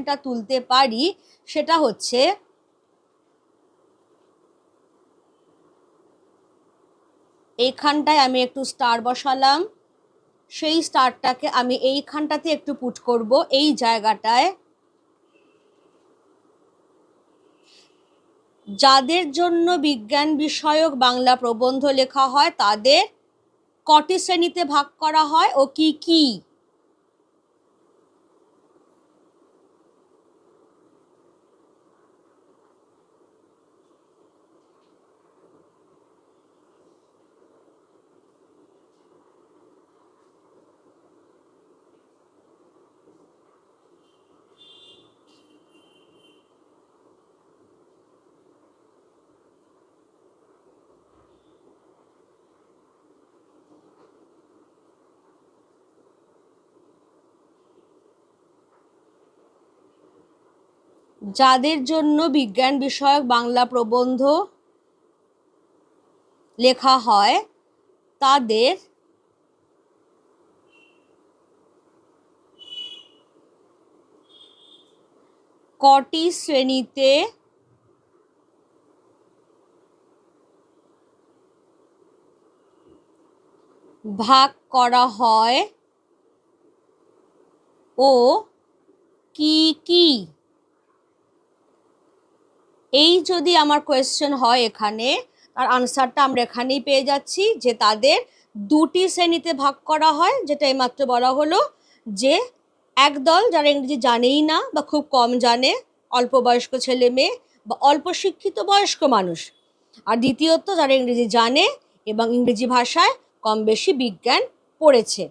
কোয়েশ্চেনটা তুলতে পারি সেটা হচ্ছে এইখানটায় আমি একটু স্টার বসালাম, সেই স্টারটাকে আমি এইখানটাতে একটু পুট করব, এই জায়গাটায়। যাদের জন্য বিজ্ঞান বিষয়ক বাংলা প্রবন্ধ লেখা হয় তাদের কটি শ্রেণীতে ভাগ করা হয় ও কি কি? যাদের জন্য বিজ্ঞান বিষয়ক বাংলা প্রবন্ধ লেখা হয় তাদের কটি শ্রেণীতে ভাগ করা হয় ও কি কি? এই যদি আমার কোয়েশ্চেন হয় এখানে, তার আনসারটা আমরা এখানেই পেয়ে যাচ্ছি যে তাদের দুটি শ্রেণীতে ভাগ করা হয়, যেটা এইমাত্র বলা হলো, যে একদল যারা ইংরেজি জানেই না বা খুব কম জানে, অল্প বয়স্ক ছেলে মেয়ে বা অল্প শিক্ষিত বয়স্ক মানুষ, আর দ্বিতীয়ত যারা ইংরেজি জানে এবং ইংরেজি ভাষায় কম বেশি বিজ্ঞান পড়েছে।